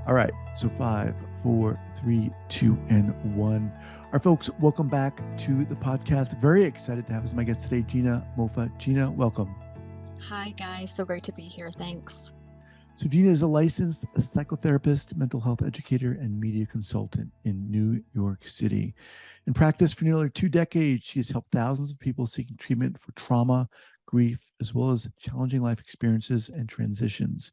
All right. So 5, 4, 3, 2, and 1. All right, folks, welcome back to the podcast. Very excited to have as my guest today, Gina Mofa. Gina, welcome. Hi, guys. So great to be here. Thanks. So Gina is a licensed psychotherapist, mental health educator, and media consultant in New York City. In practice for nearly 2 decades, she has helped thousands of people seeking treatment for trauma, grief, as well as challenging life experiences and transitions.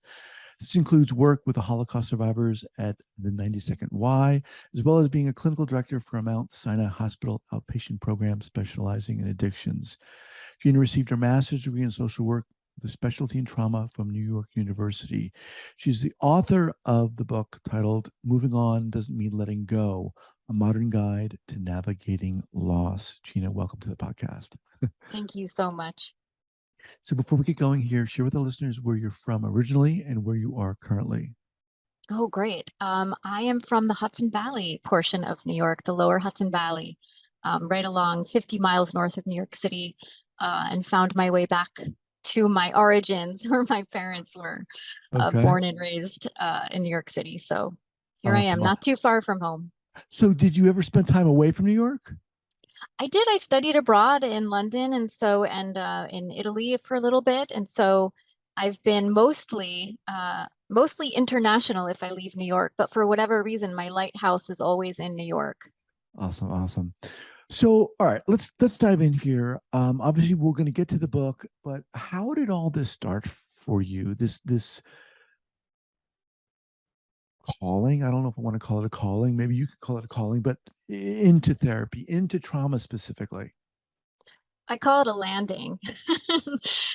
This includes work with the Holocaust survivors at the 92nd Y, as well as being a clinical director for a Mount Sinai Hospital outpatient program specializing in addictions. Gina received her master's degree in social work with a specialty in trauma from New York University. She's the author of the book titled Moving On Doesn't Mean Letting Go, a modern guide to navigating loss. Gina, welcome to the podcast. Thank you so much. So before we get going here, share with the listeners where you're from originally and where you are currently. Oh, great. I am from the Hudson Valley portion of New York, the lower Hudson Valley, right along 50 miles north of New York City, and found my way back to my origins where my parents were Okay. born and raised in New York City. So here I am, Awesome. not too far from home. So did you ever spend time away from New York? I did. I studied abroad in London and in Italy for a little bit, and so I've been mostly international if I leave New York. But for whatever reason, my lighthouse is always in New York. Awesome, awesome. So, all right, let's dive in here. Obviously, we're going to get to the book, but how did all this start for you? This calling. I don't know if I want to call it a calling. Maybe you could call it a calling, but into therapy, into trauma specifically. I call it a landing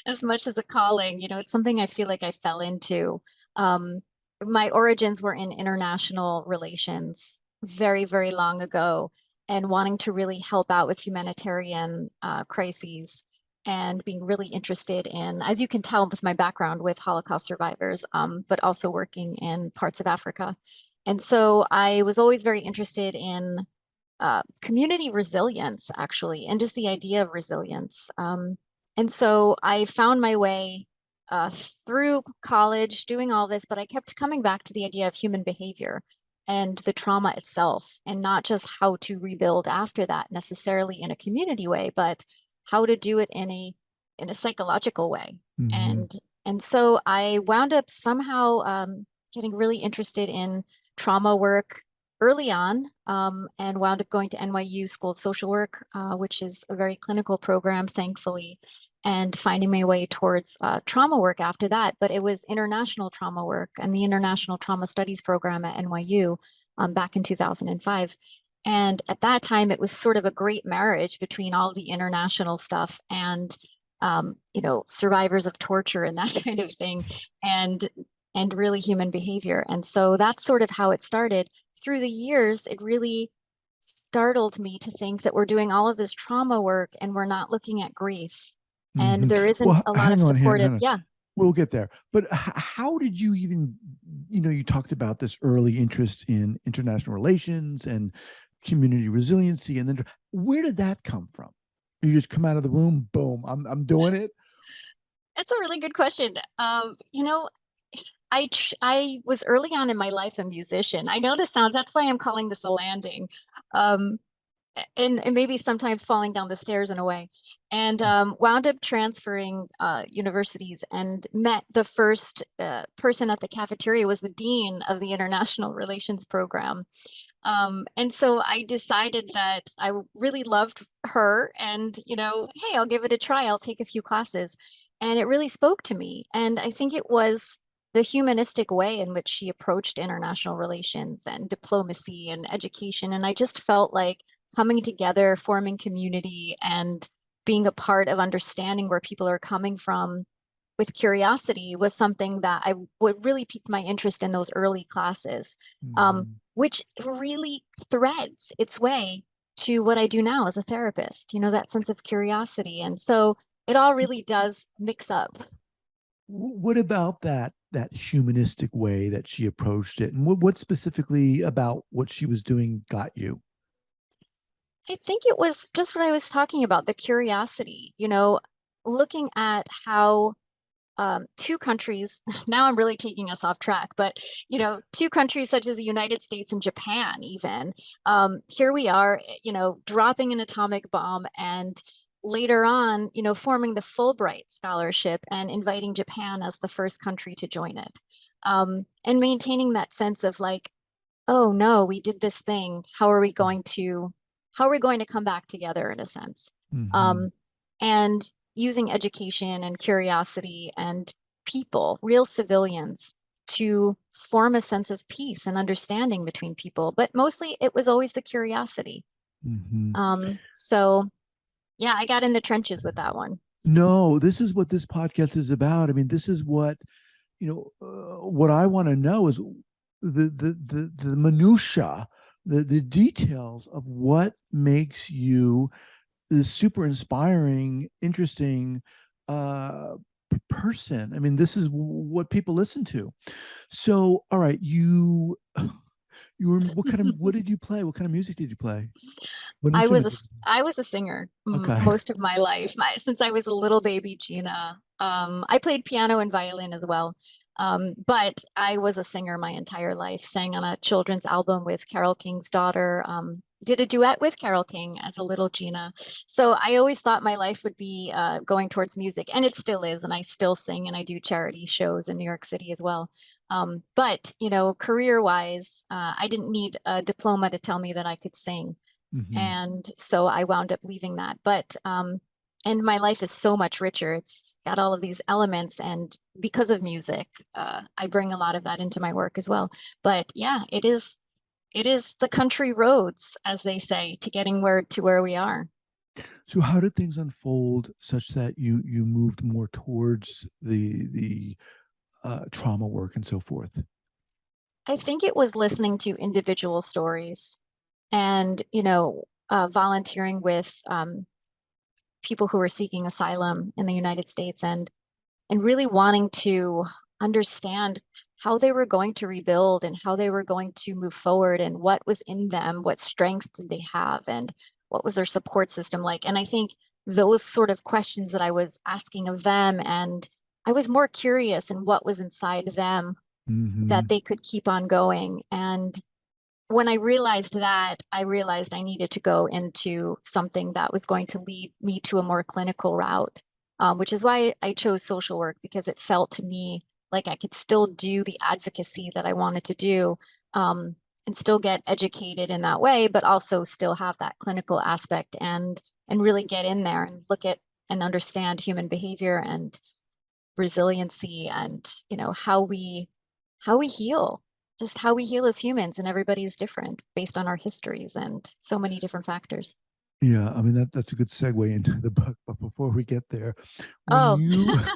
as much as a calling. You know, it's something I feel like I fell into. Um, my origins were in international relations very, very long ago, and wanting to really help out with humanitarian crises and being really interested in, as you can tell with my background with Holocaust survivors, but also working in parts of Africa. And so I was always very interested in community resilience, actually, and just the idea of resilience. And so I found my way through college doing all this, but I kept coming back to the idea of human behavior and the trauma itself, and not just how to rebuild after that necessarily in a community way, but how to do it in a psychological way. Mm-hmm. And and so I wound up somehow getting really interested in trauma work early on, and wound up going to NYU School of Social Work, which is a very clinical program, thankfully, and finding my way towards trauma work after that. But it was international trauma work and the International Trauma Studies program at NYU back in 2005. And at that time, it was sort of a great marriage between all the international stuff and, survivors of torture and that kind of thing, and and really human behavior. And so that's sort of how it started. Through the years, it really startled me to think that we're doing all of this trauma work and we're not looking at grief. And Mm-hmm. there isn't Well, a lot of hang on, supportive, hang on. yeah. We'll get there. But how did you even, you talked about this early interest in international relations and community resiliency, and then where did that come from? You just come out of the room, boom, I'm doing it. It's a really good question. I was early on in my life a musician. I know this sounds, that's why I'm calling this a landing. Um, and maybe sometimes falling down the stairs in a way, and wound up transferring universities and met the first person at the cafeteria was the dean of the international relations program. And so I decided that I really loved her, and hey, I'll give it a try, I'll take a few classes. And it really spoke to me, and I think it was the humanistic way in which she approached international relations and diplomacy and education. And I just felt like coming together, forming community, and being a part of understanding where people are coming from with curiosity was something that I would really piqued my interest in those early classes, Mm-hmm. which really threads its way to what I do now as a therapist, that sense of curiosity. And so it all really does mix up. What about that humanistic way that she approached it, and what specifically about what she was doing got you? I think it was just what I was talking about, the curiosity, looking at how two countries, now I'm really taking us off track, but two countries such as the United States and Japan, even here we are, dropping an atomic bomb, and later on, forming the Fulbright Scholarship and inviting Japan as the first country to join it, and maintaining that sense of like, oh no, we did this thing. How are we going to come back together in a sense? Mm-hmm. Um, and using education and curiosity and people, real civilians, to form a sense of peace and understanding between people. But mostly it was always the curiosity. Mm-hmm. So yeah, I got in the trenches with that one. No, this is what this podcast is about. I mean, this is what, what I want to know is the minutia, the details of what makes you this super inspiring, interesting person. I mean, this is what people listen to. So, all right, you were what did you play? What kind of music did you play? What instrument did I was a singer you? Okay. most of my life. Since I was a little baby Gina. I played piano and violin as well. But I was a singer my entire life, sang on a children's album with Carole King's daughter, did a duet with Carole King as a little Gina. So I always thought my life would be going towards music, and it still is. And I still sing and I do charity shows in New York City as well. But, career wise, I didn't need a diploma to tell me that I could sing. Mm-hmm. And so I wound up leaving that. But and my life is so much richer. It's got all of these elements, and because of music, I bring a lot of that into my work as well. But yeah, it is the country roads, as they say, to getting where we are. So how did things unfold such that you moved more towards the trauma work and so forth? I think it was listening to individual stories and, volunteering with people who were seeking asylum in the United States, and really wanting to understand how they were going to rebuild and how they were going to move forward, and what was in them, what strengths did they have, and what was their support system like. And I think those sort of questions that I was asking of them, and I was more curious in what was inside them Mm-hmm. that they could keep on going. And when I realized that, I realized I needed to go into something that was going to lead me to a more clinical route, which is why I chose social work, because it felt to me like I could still do the advocacy that I wanted to do, and still get educated in that way, but also still have that clinical aspect, and really get in there and look at and understand human behavior and resiliency, and how we heal, just how we heal as humans, and everybody's different based on our histories and so many different factors. Yeah, I mean that's a good segue into the book. But before we get there, when Oh, you I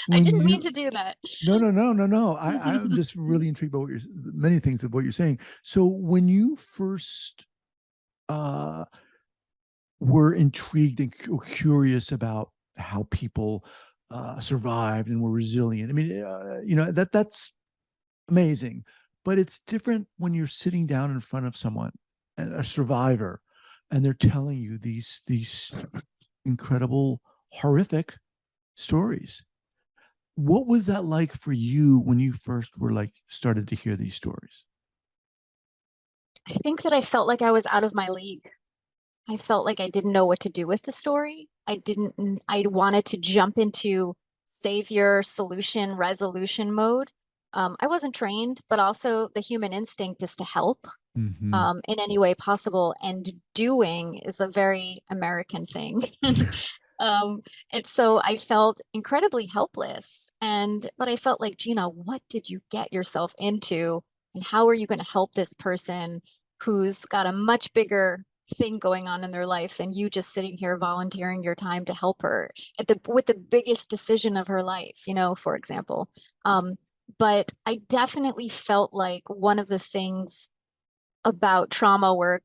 when didn't mean you to do that. no no no no no, I'm just really intrigued by what you're many things of what you're saying. So when you first uh were intrigued and curious about how people survived and were resilient, I mean, that's amazing. But it's different when you're sitting down in front of someone, a survivor, and they're telling you these incredible, horrific stories. What was that like for you when you first were like started to hear these stories? I think that I felt like I was out of my league. I felt like I didn't know what to do with the story. I wanted to jump into savior, solution, resolution mode. I wasn't trained, but also the human instinct is to help, Mm-hmm. in any way possible. And doing is a very American thing. Um, and so I felt incredibly helpless. But I felt like, Gina, what did you get yourself into? And how are you going to help this person who's got a much bigger thing going on in their life than you, just sitting here volunteering your time to help her with the biggest decision of her life, for example. Um, but I definitely felt like one of the things about trauma work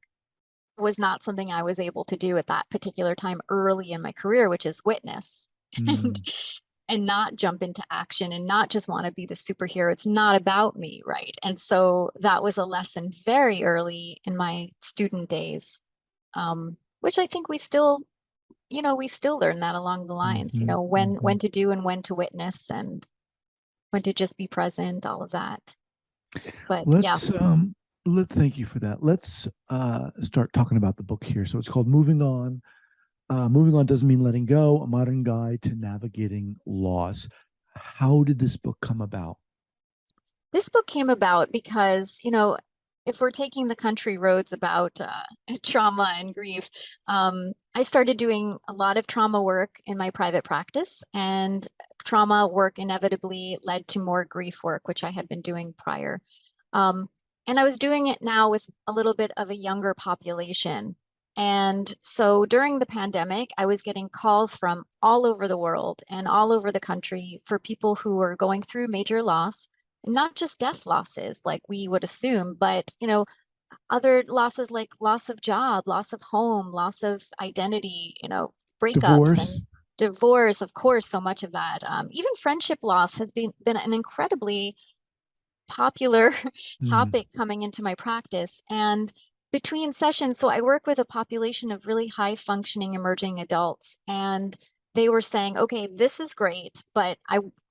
was not something I was able to do at that particular time early in my career, which is witness and Mm. and not jump into action and not just want to be the superhero. It's not about me, right? And so that was a lesson very early in my student days, which I think we still we still learn that along the lines, Mm-hmm, when mm-hmm. to do and when to witness and when to just be present, all of that. But yeah, Let's let thank you for that. Let's start talking about the book here. So it's called Moving On. Moving On doesn't mean letting go, a modern guide to navigating loss. How did this book come about? this book came about because, if we're taking the country roads about trauma and grief, I started doing a lot of trauma work in my private practice, and trauma work inevitably led to more grief work, which I had been doing prior. Um, and I was doing it now with a little bit of a younger population. And so during the pandemic, I was getting calls from all over the world and all over the country for people who were going through major loss, not just death losses like we would assume, but other losses like loss of job, loss of home, loss of identity, breakups Divorce? and divorce, of course, so much of that. Even friendship loss has been an incredibly popular Mm, topic coming into my practice. And between sessions, so I work with a population of really high functioning emerging adults, and they were saying, okay, this is great, but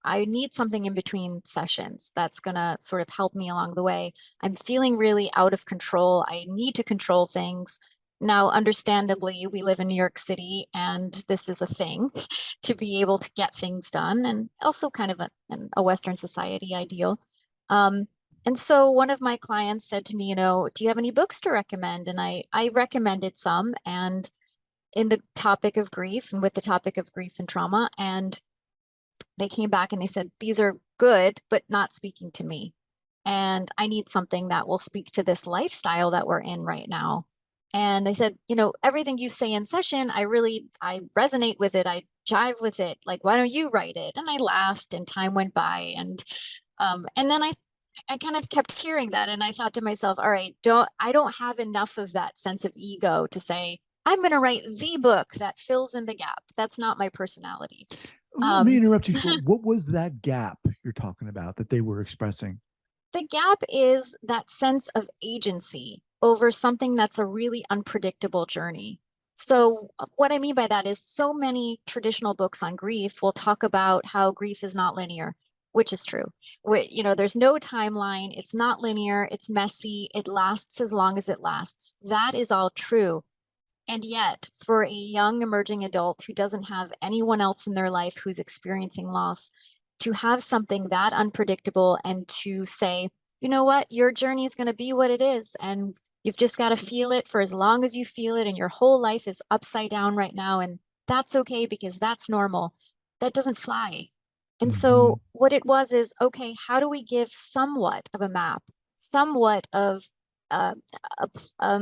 I need something in between sessions that's going to sort of help me along the way. I'm feeling really out of control. I need to control things. Now, understandably, we live in New York City, and this is a thing to be able to get things done, and also kind of a Western society ideal. Um, and so one of my clients said to me, do you have any books to recommend? And I recommended some, and in the topic of grief and with the topic of grief and trauma. And they came back and they said, these are good, but not speaking to me. And I need something that will speak to this lifestyle that we're in right now. And they said, everything you say in session, I resonate with it. I jive with it. Like, why don't you write it? And I laughed and time went by. And then I kind of kept hearing that, and I thought to myself, all right, I don't have enough of that sense of ego to say I'm going to write the book that fills in the gap. That's not my personality. let me Um, interrupt you for what was that gap you're talking about that they were expressing? the gap is that sense of agency over something that's a really unpredictable journey. So, what I mean by that is so many traditional books on grief will talk about how grief is not linear, which is true. There's no timeline, it's not linear, it's messy, it lasts as long as it lasts. That is all true. And yet, for a young emerging adult who doesn't have anyone else in their life who's experiencing loss, to have something that unpredictable and to say, you know what, your journey is going to be what it is. And you've just got to feel it for as long as you feel it. And your whole life is upside down right now. And that's okay because that's normal. That doesn't fly. And Mm-hmm. so, what it was is, okay, how do we give somewhat of a map, somewhat of uh, a,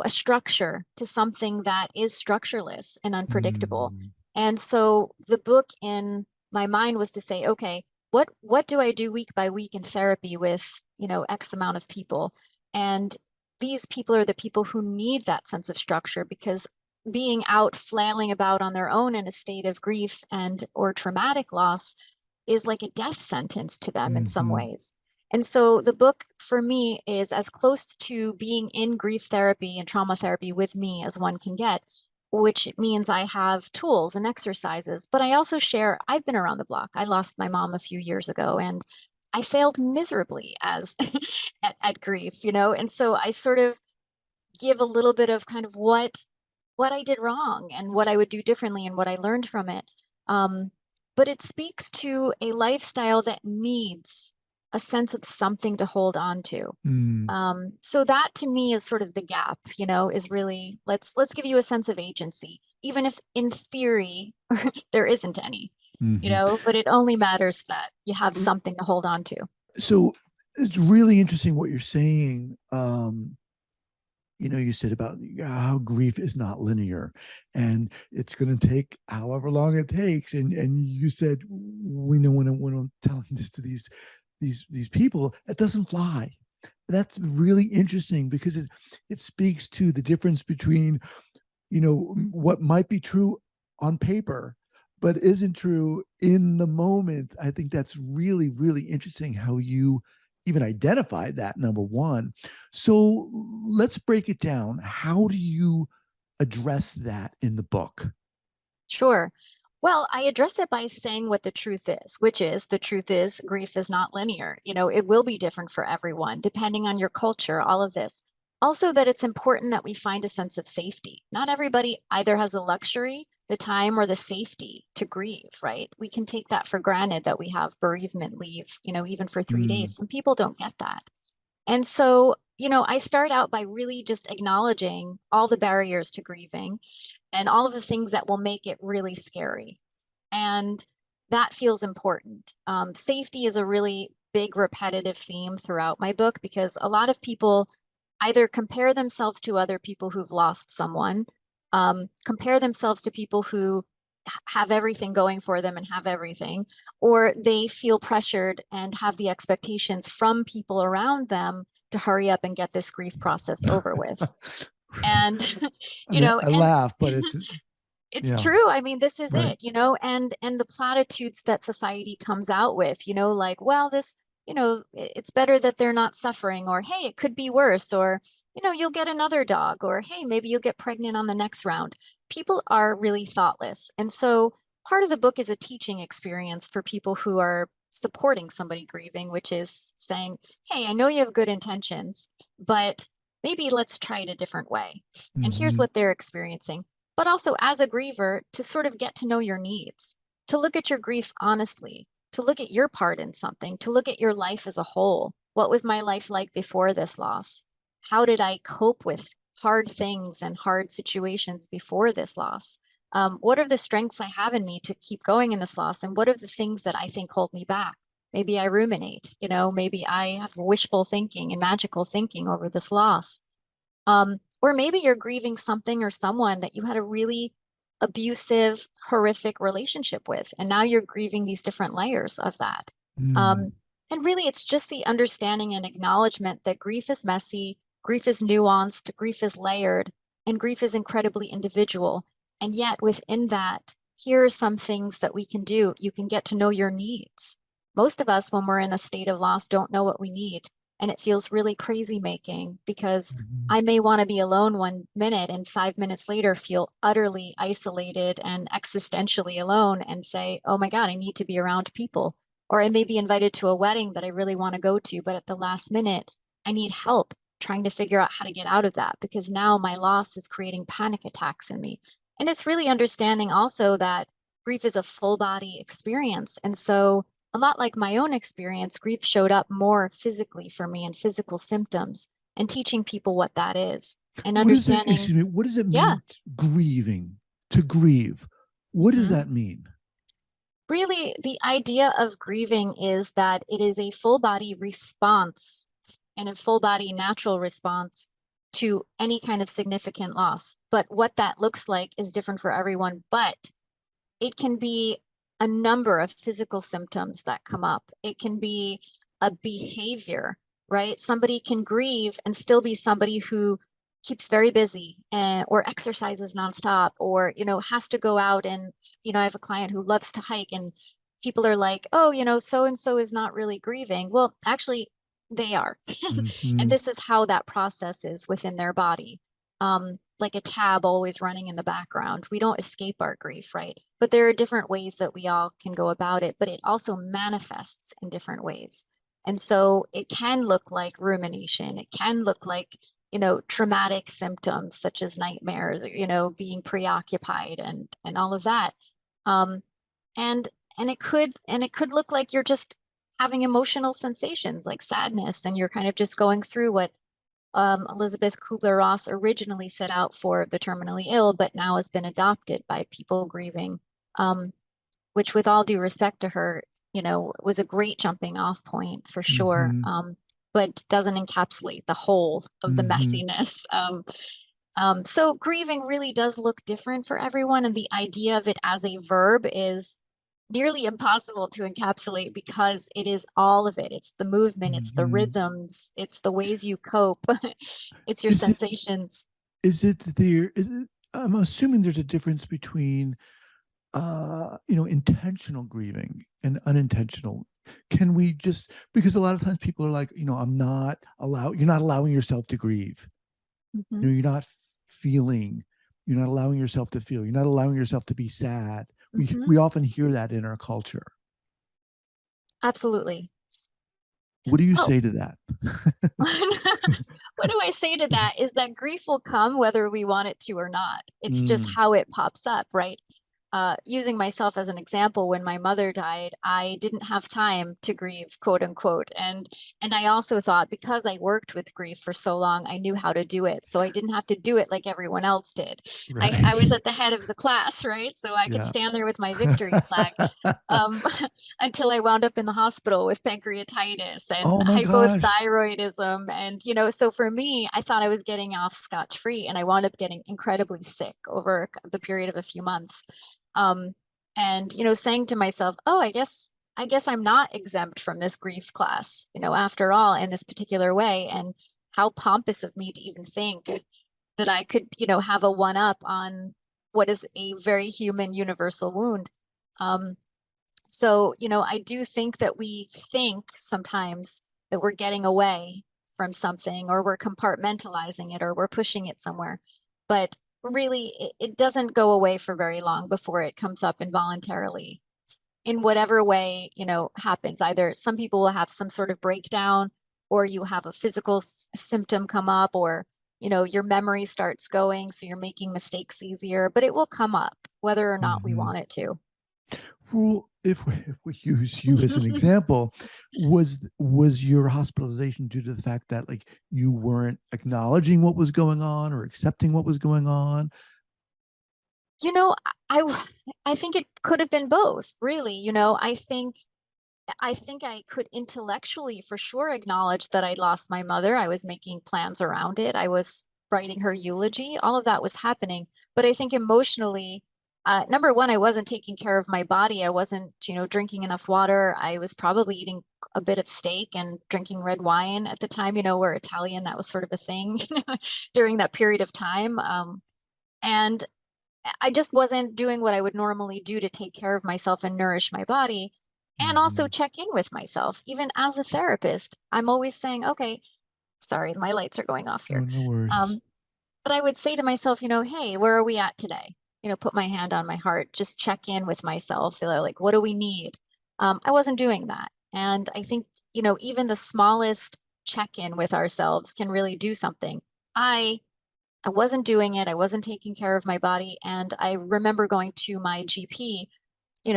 a structure to something that is structureless and unpredictable. Mm, And so the book in my mind was to say, okay, what do I do week by week in therapy with, X amount of people? And these people are the people who need that sense of structure because being out flailing about on their own in a state of grief and or traumatic loss is like a death sentence to them in some mm-hmm. ways. And so the book for me is as close to being in grief therapy and trauma therapy with me as one can get, which means I have tools and exercises, but I also share, I've been around the block. I lost my mom a few years ago and I failed miserably as at grief, and so I sort of give a little bit of kind of what I did wrong and what I would do differently and what I learned from it. Um, but it speaks to a lifestyle that needs a sense of something to hold on to. Mm, So that to me is sort of the gap, is really let's give you a sense of agency, even if in theory there isn't any, mm-hmm. but it only matters that you have something to hold on to. So it's really interesting what you're saying. You said about how grief is not linear and it's going to take however long it takes. And you said, we know when I'm telling this to these people, that doesn't fly. That's really interesting because it speaks to the difference between, what might be true on paper, but isn't true in the moment. I think that's really, really interesting how you even identify that, number one. So let's break it down. How do you address that in the book? Sure. Well, I address it by saying what the truth is, which is the truth is grief is not linear. You know, it will be different for everyone, depending on your culture, all of this. Also, that it's important that we find a sense of safety. Not everybody either has the luxury, the time, or the safety to grieve, right? We can take that for granted that we have bereavement leave, you know, even for 3 days. Mm, Some people don't get that. And so, you know, I start out by really just acknowledging all the barriers to grieving and all of the things that will make it really scary. And that feels important. Safety is a really big repetitive theme throughout my book because a lot of people either compare themselves to other people who've lost someone, compare themselves to people who have everything going for them and have everything, or they feel pressured and have the expectations from people around them to hurry up and get this grief process over with. And, I you mean, know, I and laugh, but it's it's yeah, true. I mean, this is right. it, you know, and the platitudes that society comes out with, you know, like, well, this, you know, it's better that they're not suffering, or hey, it could be worse, or, you know, you'll get another dog, or hey, maybe you'll get pregnant on the next round. People are really thoughtless. And so part of the book is a teaching experience for people who are supporting somebody grieving, which is saying, hey, I know you have good intentions, but maybe let's try it a different way. And here's Hmm. what they're experiencing, but also as a griever to sort of get to know your needs, to look at your grief honestly, to look at your part in something, to look at your life as a whole. What was my life like before this loss? How did I cope with hard things and hard situations before this loss? What are the strengths I have in me to keep going in this loss? And what are the things that I think hold me back? Maybe I ruminate, you know, maybe I have wishful thinking and magical thinking over this loss. Or maybe you're grieving something or someone that you had a really abusive, horrific relationship with, and now you're grieving these different layers of that. Mm, Um, and really, it's just the understanding and acknowledgement that grief is messy, grief is nuanced, grief is layered, and grief is incredibly individual. And yet, within that, here are some things that we can do. You can get to know your needs. Most of us, when we're in a state of loss, don't know what we need. And it feels really crazy making because mhm. I may want to be alone 1 minute and 5 minutes later feel utterly isolated and existentially alone and say, oh my God, I need to be around people. Or I may be invited to a wedding that I really want to go to, but at the last minute, I need help trying to figure out how to get out of that because now my loss is creating panic attacks in me. And it's really understanding also that grief is a full body experience. And so, a lot like my own experience, grief showed up more physically for me and physical symptoms, and teaching people what that is and What is it? understanding, Excuse me. What does it yeah. mean grieving? To grieve. What does Mhm. that mean? Really, the idea of grieving is that it is a full body response and a full body natural response to any kind of significant loss. But what that looks like is different for everyone. But it can be a number of physical symptoms that come up. It can be a behavior, right? Somebody can grieve and still be somebody who keeps very busy and or exercises nonstop, or has to go out and I have a client who loves to hike, and people are like, oh, so and so is not really grieving. Well, actually they are. And Hmm. this is how that process is within their body, like a tab always running in the background. We don't escape our grief, right? But there are different ways that we all can go about it, but it also manifests in different ways. And so it can look like rumination. It can look like, traumatic symptoms such as nightmares, or, being preoccupied and all of that. Um, and and it could look like you're just having emotional sensations like sadness, and you're kind of just going through what Elizabeth Kubler-Ross originally set out for the terminally ill, but now has been adopted by people grieving, um, which, with all due respect to her, was a great jumping off point for sure, Hmm. but doesn't encapsulate the whole of the Hmm. messiness. So grieving really does look different for everyone, and the idea of it as a verb is nearly impossible to encapsulate because it is all of it. It's the movement, it's the Hmm. rhythms, it's the ways you cope, it's your Is it sensations. I'm assuming there's a difference between intentional grieving and unintentional. Can we just, because a lot of times people are like, you're not allowing yourself to grieve. Mhm. You're not feeling, You're not allowing yourself to feel. You're not allowing yourself to be sad. Hmm. We often hear that in our culture. Absolutely. What do you Oh, say to that? what do I say to that is that grief will come whether we want it to or not. It's just Mm, how it pops up, right? Using myself as an example, when my mother died, I didn't have time to grieve, quote unquote. And I also thought because I worked with grief for so long, I knew how to do it. So I didn't have to do it like everyone else did. I right. was at the head of the class, right? So I could Yeah. stand there with my victory flag. Um, until I wound up in the hospital with pancreatitis and Oh my gosh. hypothyroidism. And, so for me, I thought I was getting off scotch-free, and I wound up getting incredibly sick over the period of a few months. Um, and, saying to myself, oh, I guess I'm not exempt from this grief class, after all, in this particular way. And how pompous of me to even think that I could, have a one up on what is a very human universal wound. Um, so, I do think that we think sometimes that we're getting away from something, or we're compartmentalizing it, or we're pushing it somewhere. But really, it doesn't go away for very long before it comes up involuntarily in whatever way, happens. Either some people will have some sort of breakdown, or you have a physical symptom come up, or, your memory starts going. So you're making mistakes easier, but it will come up whether or not we Hmm. want it to. For if we use you as an example, was your hospitalization due to the fact that like you weren't acknowledging what was going on or accepting what was going on? You know, I think it could have been both, really. I think I could intellectually for sure acknowledge that I lost my mother. I was making plans around it. I was writing her eulogy. All of that was happening. But I think emotionally, number one, I wasn't taking care of my body. I wasn't, drinking enough water. I was probably eating a bit of steak and drinking red wine at the time. We're Italian. That was sort of a thing during that period of time. And I just wasn't doing what I would normally do to take care of myself and nourish my body, and also Hmm. check in with myself. Even as a therapist, I'm always saying, okay, sorry, my lights are going off Oh, here. no worries. Um, but I would say to myself, hey, where are we at today? Put my hand on my heart, just check in with myself, like, what do we need? I wasn't doing that. And I think, even the smallest check in with ourselves can really do something. I I wasn't doing it. I wasn't taking care of my body. And I remember going to my GP,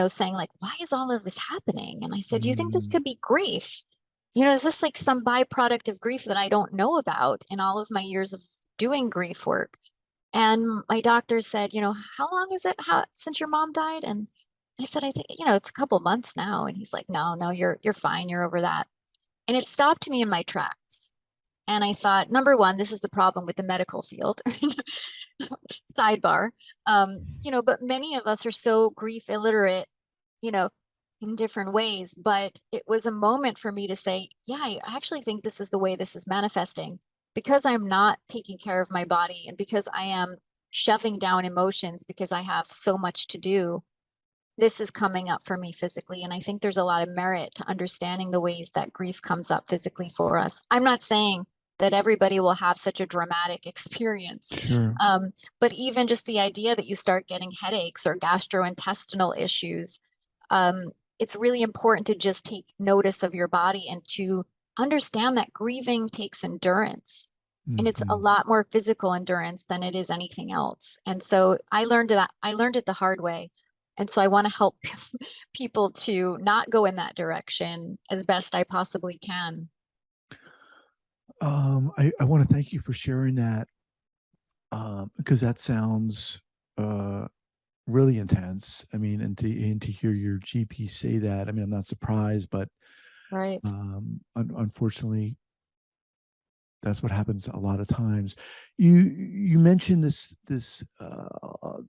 saying like, why is all of this happening? And I said, do you think this Mm, could be grief? Is this like some byproduct of grief that I don't know about in all of my years of doing grief work? And my doctor said, how long is it since your mom died? And I said, I think, it's a couple months now. And he's like, no, no, you're fine. You're over that. And it stopped me in my tracks. And I thought, number one, this is the problem with the medical field. Sidebar. But many of us are so grief illiterate, you know, in different ways. But it was a moment for me to say, yeah, I actually think this is the way this is manifesting, because I'm not taking care of my body, and because I am shoving down emotions because I have so much to do. This is coming up for me physically. And I think there's a lot of merit to understanding the ways that grief comes up physically for us. I'm not saying that everybody will have such a dramatic experience. sure. But even just the idea that you start getting headaches or gastrointestinal issues, um, it's really important to just take notice of your body and to understand that grieving takes endurance. And it's a Hmm. lot more physical endurance than it is anything else. And so I learned it the hard way. And so I want to help people to not go in that direction as best I possibly can. I want to thank you for sharing that because that sounds really intense. I mean, and to hear your GP say that, I mean, I'm not surprised, but Right. unfortunately, that's what happens a lot of times. You mentioned this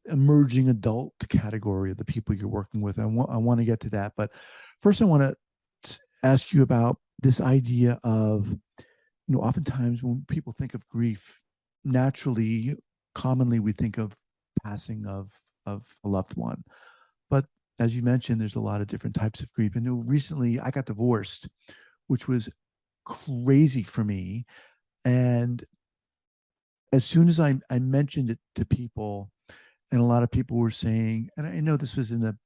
emerging adult category of the people you're working with. I want to get to that, but first I want to ask you about this idea of, oftentimes when people think of grief, naturally, commonly we think of passing of a loved one. But as you mentioned, there's a lot of different types of grief. And recently I got divorced, which was crazy for me. And as soon as I mentioned it to people, and a lot of people were saying, and I know this was in the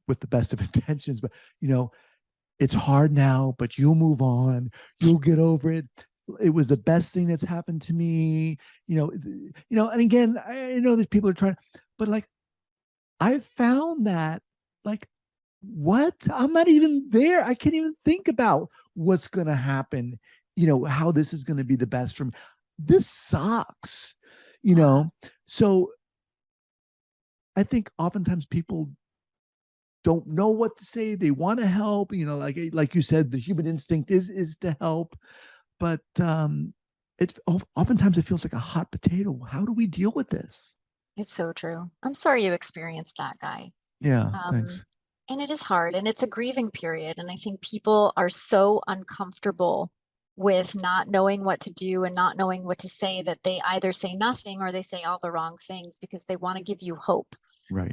with the best of intentions, but you know, it's hard now, but you'll move on, you'll get over it. It was the best thing that's happened to me, and again, I know that people are trying, but like I found that like what? I'm not even there. I can't even think about what's going to happen, how this is going to be the best for me. This sucks, you Yeah, know? So I think oftentimes people don't know what to say. They want to help, like you said, the human instinct is to help, but it oftentimes it feels like a hot potato. How do we deal with this? it's so true. I'm sorry you experienced that, Guy. Yeah, Um, thanks. and it is hard and it's a grieving period. And I think people are so uncomfortable with not knowing what to do and not knowing what to say that they either say nothing or they say all the wrong things because they want to give you hope. Right.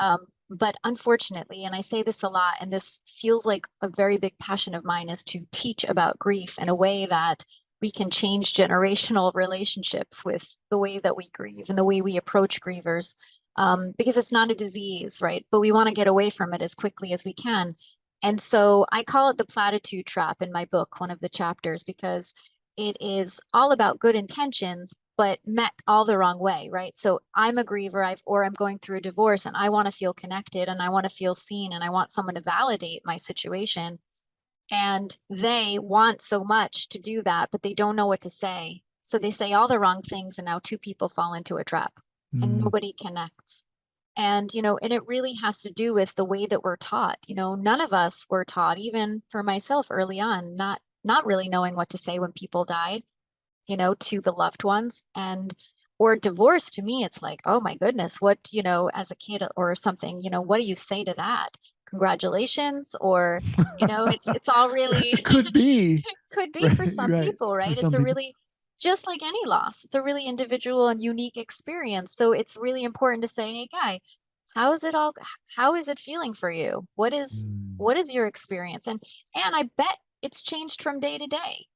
But unfortunately, and I say this a lot, and this feels like a very big passion of mine, is to teach about grief in a way that we can change generational relationships with the way that we grieve and the way we approach grievers. Because it's not a disease, right? But we want to get away from it as quickly as we can. And so I call it the platitude trap in my book, one of the chapters, because it is all about good intentions, but met all the wrong way, right? So I'm a griever, or I'm going through a divorce and I want to feel connected and I want to feel seen and I want someone to validate my situation. And they want so much to do that, but they don't know what to say. So they say all the wrong things and now two people fall into a trap and Mm, nobody connects. And, and it really has to do with the way that we're taught. None of us were taught, even for myself early on, not really knowing what to say when people died, to the loved ones. And or divorce, to me, it's like, oh my goodness, what, as a kid or something, what do you say to that? Congratulations, or, it's all really it could be. could be Right, for some right. people, For right? It's some a people. really, just like any loss, it's a really individual and unique experience. So it's really important to say, hey, Guy, how is it all, how is it feeling for you? Mm, What is your experience? And I bet it's changed from day to day,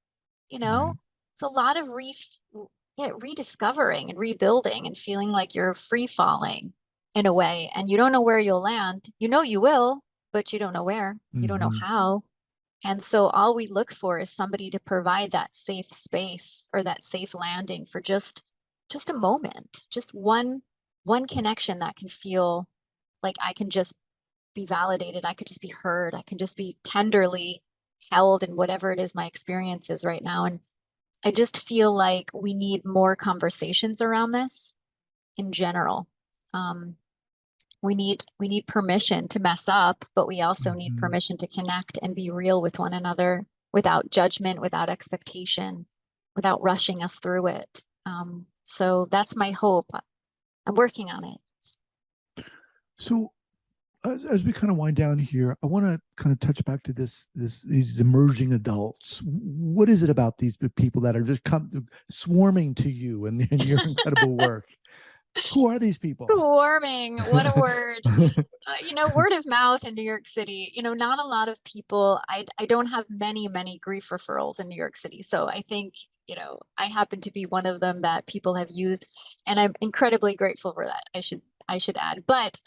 you know? right. It's a lot of yeah, rediscovering and rebuilding and feeling like you're free falling in a way, and you don't know where you'll land. You know you will, but you don't know where. You don't know Hmm. how. And so all we look for is somebody to provide that safe space or that safe landing for just a moment, just one connection that can feel like I can just be validated. I could just be heard. I can just be tenderly held in whatever it is my experience is right now. And I just feel like we need more conversations around this in general. Um, we need permission to mess up, but we also need Hmm. permission to connect and be real with one another without judgment, without expectation, without rushing us through it. So that's my hope. I'm working on it. So as we kind of wind down here, I want to kind of touch back to these emerging adults. What is it about these people that are just come swarming to you and your incredible work? Who are these people? Swarming, what a word. Word of mouth in New York City, not a lot of people. I don't have many grief referrals in New York City. So I think, I happen to be one of them that people have used, and I'm incredibly grateful for that. I should add. But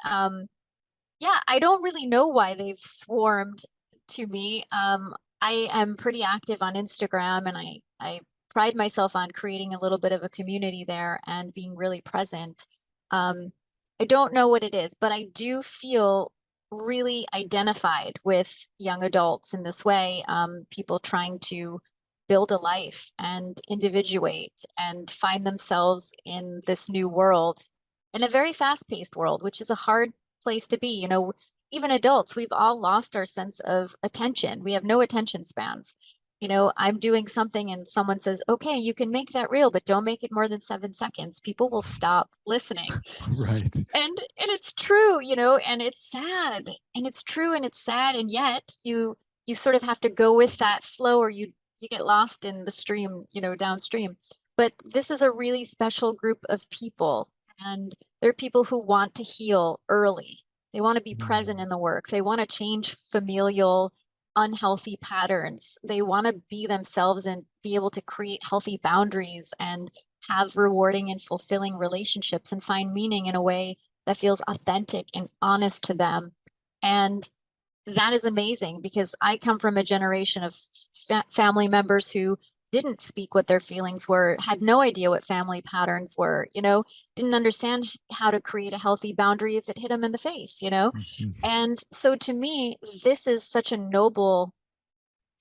yeah, I don't really know why they've swarmed to me. I am pretty active on Instagram and I pride myself on creating a little bit of a community there and being really present. Um, I don't know what it is, but I do feel really identified with young adults in this way. People trying to build a life and individuate and find themselves in this new world, in a very fast-paced world, which is a hard place to be. Even adults, we've all lost our sense of attention. We have no attention spans. I'm doing something and someone says, okay, you can make that real, but don't make it more than 7 seconds. People will stop listening. Right. And it's true, and it's sad. And it's true and it's sad. And yet you sort of have to go with that flow or you get lost in the stream, downstream. But this is a really special group of people. And they're people who want to heal early. They want to be present Mm, in the work. They want to change familial unhealthy patterns. They want to be themselves and be able to create healthy boundaries and have rewarding and fulfilling relationships and find meaning in a way that feels authentic and honest to them. And that is amazing because I come from a generation of family members who didn't speak what their feelings were, had no idea what family patterns were, didn't understand how to create a healthy boundary if it hit them in the face, Mhm. And so to me, this is such a noble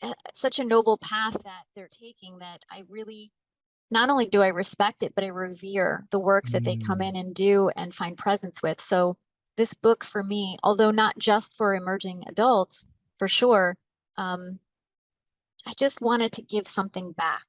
path that they're taking that I really, not only do I respect it, but I revere the work that they come in and do and find presence with. So this book for me, although not just for emerging adults, for sure, I just wanted to give something back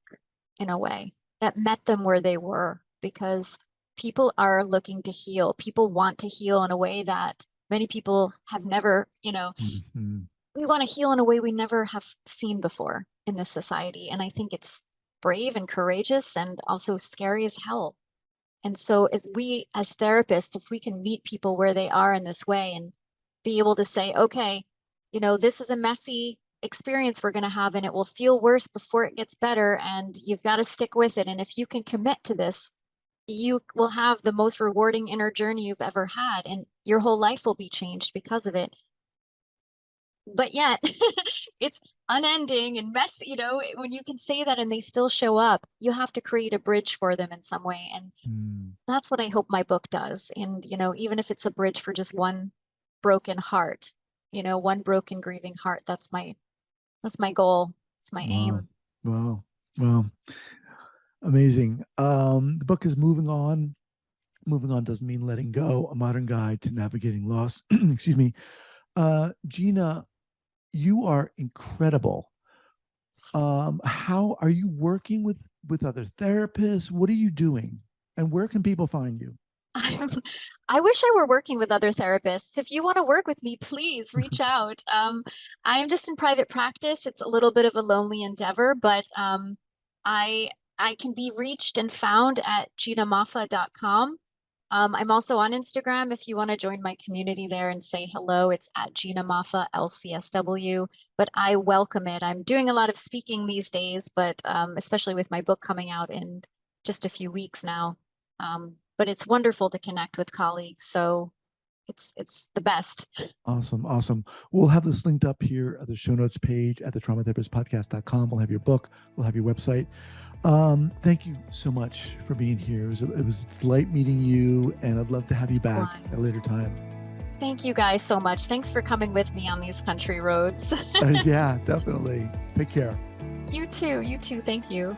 in a way that met them where they were because people are looking to heal. People want to heal in a way that many people have never, Mhm. we want to heal in a way we never have seen before in this society. And I think it's brave and courageous and also scary as hell. And so as therapists, if we can meet people where they are in this way and be able to say, okay, this is a messy experience we're going to have and it will feel worse before it gets better. And you've got to stick with it. And if you can commit to this, you will have the most rewarding inner journey you've ever had. And your whole life will be changed because of it. But yet it's unending and messy, when you can say that and they still show up, you have to create a bridge for them in some way. And Mm. that's what I hope my book does. And, even if it's a bridge for just one broken heart, one broken grieving heart, that's my goal. It's my Wow. aim. Wow. Wow. Amazing. The book is Moving On. Moving on doesn't mean letting go, a modern guide to navigating loss. Excuse me. Gina, you are incredible. How are you working with other therapists? What are you doing? And where can people find you? I wish I were working with other therapists. If you want to work with me, please reach out. I am just in private practice. It's a little bit of a lonely endeavor, but I I can be reached and found at ginamoffa.com. I'm also on Instagram if you want to join my community there and say hello. It's at Gina Moffa, LCSW, but I welcome it. I'm doing a lot of speaking these days, but especially with my book coming out in just a few weeks now. But it's wonderful to connect with colleagues. So it's the best. Awesome. Awesome. We'll have this linked up here at the show notes page at the traumatherapistpodcast.com. We'll have your book, we'll have your website. Thank you so much for being here. It was a delight meeting you, and I'd love to have you back at a later time. Thank you guys so much. Thanks for coming with me on these country roads. Yeah, definitely. Take care. You too. You too. Thank you.